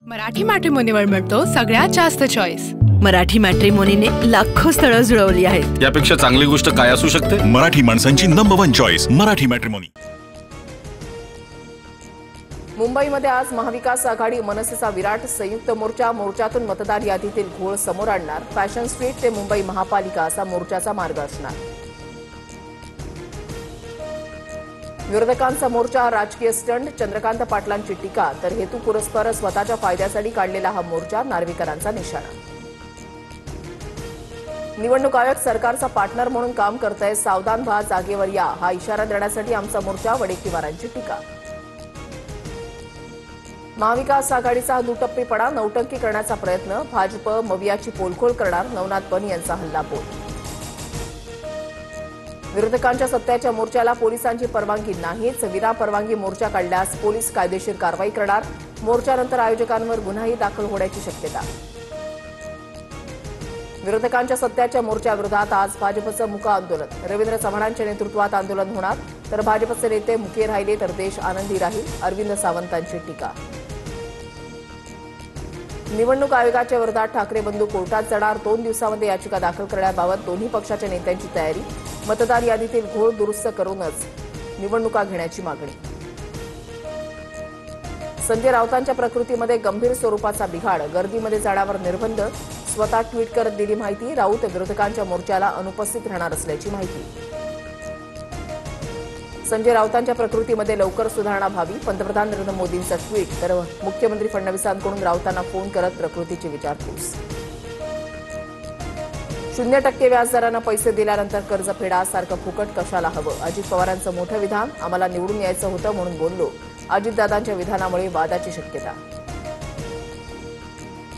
मराठी मॅट्रिमोनीवर मिळतो सगळ्यात जास्त चॉईस। मराठी मॅट्रिमोनीने लाखो स्थळं जुळवली आहेत। यापेक्षा चांगली गोष्ट काय असू शकते? मराठी माणसांची नंबर 1 चॉईस मराठी मॅट्रिमोनी। मुंबईमध्ये आज महाविकास आघाडी मनसेचा विराट संयुक्त मोर्चातून मतदार यादीतील घोळ समोर आणणार। फॅशन स्ट्रीट ते मुंबई महापालिका असा मोर्चाचा मार्ग असणार। विरोधकांचा मोर्चा राजकीय स्टंट, चंद्रकांत पाटलांची टीका, तर हेतुपुरस्पर स्वतःच्या फायद्यासाठी काढलेला हा मोर्चा नार्वेकरांचा निशाणा। निवडणूक आयोग सरकारचा पार्टनर म्हणून काम करतंय, सावधान व्हा, जागेवर या, हा इशारा देण्यासाठी आमचा मोर्चा, वडेट्टीवारांची टीका। महाविकास आघाडीचा दुटप्पीपणा, नौटंकी करण्याचा प्रयत्न, भाजप मवियाची पोलखोल करणार, नवनाथ बन यांचा हल्लाबोल। विरोधकांच्या सत्याच्या मोर्चाला पोलिसांची परवानगी नाहीच, विना परवानगी मोर्चा काढल्यास पोलीस कायदेशीर कारवाई करणार, मोर्चानंतर आयोजकांवर गुन्हाही दाखल होण्याची शक्यता। विरोधकांच्या सत्याच्या मोर्चाविरोधात आज भाजपचं मुक आंदोलन, रवींद्र चव्हाणांच्या नेतृत्वात आंदोलन होणार, तर भाजपचे नेते मुके राहिले तर देश आनंदी राहील, अरविंद सावंतांची टीका। निवडणूक आयोगाच्या विरोधात ठाकरे बंधू कोर्टात जाणार, 2 दिवसांमध्ये याचिका दाखल करण्याबाबत दोन्ही पक्षाच्या नेत्यांची तयारी, मतदार यादीतील घोळ दुरुस्त करूनच निवडणुका घेण्याची मागणी। संजय राऊतांच्या प्रकृतीमध्ये गंभीर स्वरूपाचा बिघाड, गर्दीमध्ये जाण्यावर निर्बंध, स्वतः ट्विट करत दिली माहिती, राऊत विरोधकांच्या मोर्चाला अनुपस्थित राहणार असल्याची माहिती। संजय राऊतांच्या प्रकृतीमध्ये लवकर सुधारणा व्हावी, पंतप्रधान नरेंद्र मोदींचं ट्विट, तर मुख्यमंत्री फडणवीसांकडून राऊतांना फोन करत प्रकृतीची विचारपूस। 0% व्याजदरानं पैसे दिल्यानंतर कर्ज फेडा, सारखं फुकट कशाला हवं, अजित पवारांचं मोठं विधान, आम्हाला निवडून यायचं होतं म्हणून बोललो, अजितदादांच्या विधानामुळे वादाची शक्यता।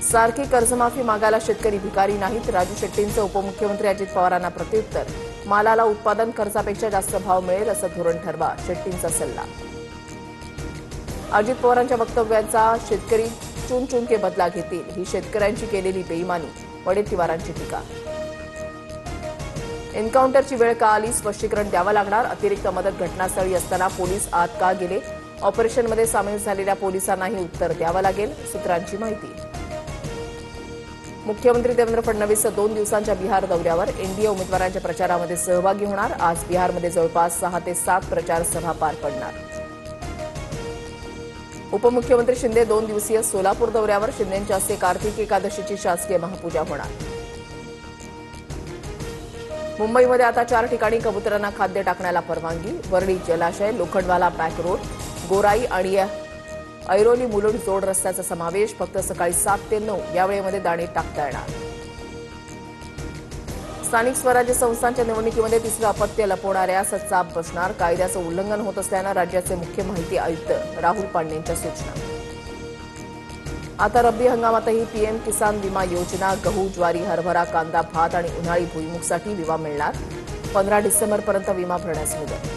सारखी कर्जमाफी मागायला शेतकरी भिकारी नाहीत, राजू शेट्टींचं उपमुख्यमंत्री अजित पवारांना प्रत्युत्तर, मालाला उत्पादन खर्चापेक्षा जास्त भाव मिळेल असं धोरण ठरवा, शेट्टींचा सल्ला। अजित पवारांच्या वक्तव्यांचा शेतकरी चुन के बदला घेतील, ही शेतकऱ्यांची केलेली बेईमानी, वडेट्टीवारांची टीका। एन्काउंटरची वेळ का आली, स्पष्टीकरण द्यावं लागणार, अतिरिक्त मदत घटनास्थळी असताना पोलीस आत का गेले, ऑपरेशनमध्ये सामील झालेल्या पोलिसांनाही उत्तर द्यावं लागेल, सूत्रांची माहिती। मुख्यमंत्री देवेंद्र फडणवीस 2 दिवसांच्या बिहार दौऱ्यावर, एनडीए उमेदवारांच्या प्रचारामध्ये सहभागी होणार, आज बिहारमध्ये जवळपास 6 ते 7 प्रचार सभा पार पडणार। उपमुख्यमंत्री शिंदे 2 दिवसीय सोलापूर दौऱ्यावर, शिंदेंच्या हस्ते कार्तिक एकादशीची शासकीय महापूजा होणार। मुंबईमध्ये आता 4 ठिकाणी कबुतरांना खाद्य टाकण्याला परवानगी, वरळी जलाशय, लोखंडवाला बॅक रोड, गोराई आणि ऐरोली मुलुंड जोड रस्त्याचा समावेश, फक्त सकाळी 7 ते 9 या वेळेमध्ये दाणे टाकता येणार। स्थानिक स्वराज्य संस्थांच्या निवडणुकीमध्ये तिसरं अपत्य लपवणाऱ्यास चाप बसणार, कायद्याचं उल्लंघन होत असल्यानं राज्याचे मुख्य माहिती आयुक्त राहुल पांडेंच्या सूचना। आता रब्बी हंगामातही पीएम किसान विमा योजना, गहू, ज्वारी, हरभरा, कांदा, भात आणि उन्हाळी भुईमुगसाठी विमा मिळणार, 15 डिसेंबरपर्यंत विमा भरण्यास मुदत।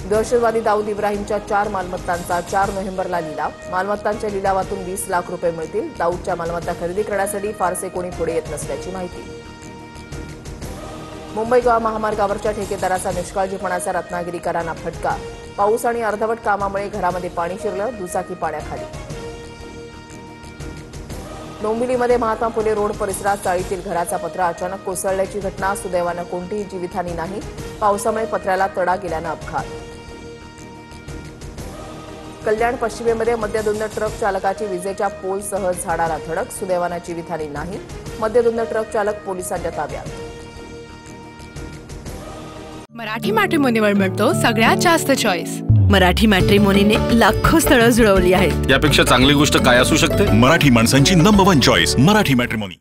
दहशतवादी दाऊद इब्राहिमच्या 4 मालमत्तांचा 4 नोव्हेंबरला लिलाव, मालमत्तांच्या लिलावातून 20 लाख रुपये मिळतील, दाऊदच्या मालमत्ता खरेदी करण्यासाठी फारसे कोणी पुढे येत नसल्याची माहिती। मुंबई गोवा महामार्गावरच्या ठेकेदाराचा निष्काळजीपणाचा रत्नागिरीकरांना फटका, पाऊस आणि अर्धवट कामामुळे घरामध्ये पाणी शिरलं, दुचाकी पाण्याखाली। डोंबिवलीमध्ये महात्मा फुले रोड परिसरात चाळीतील घराचा पत्रा अचानक कोसळल्याची घटना, सुदैवानं कोणतीही जीवितहानी नाही, पावसामुळे पत्र्याला तडा गेल्यानं अपघात। कल्याण पश्चिमेमध्ये मद्यधुंद ट्रक चालकाची विजेच्या पोलसह झाडाला धडक, सुदैवानं जीवितहानी नाही, मद्यधुंद ट्रक चालक पोलिसांच्या ताब्यात। मराठी मॅट्रिमोनीवर मिळतो सगळ्यात जास्त चॉईस। मराठी मॅट्रिमोनीने लाखो स्थळं जुळवली आहेत। यापेक्षा चांगली गोष्ट काय असू शकते? मराठी माणसांची नंबर 1 चॉईस मराठी मॅट्रिमोनी।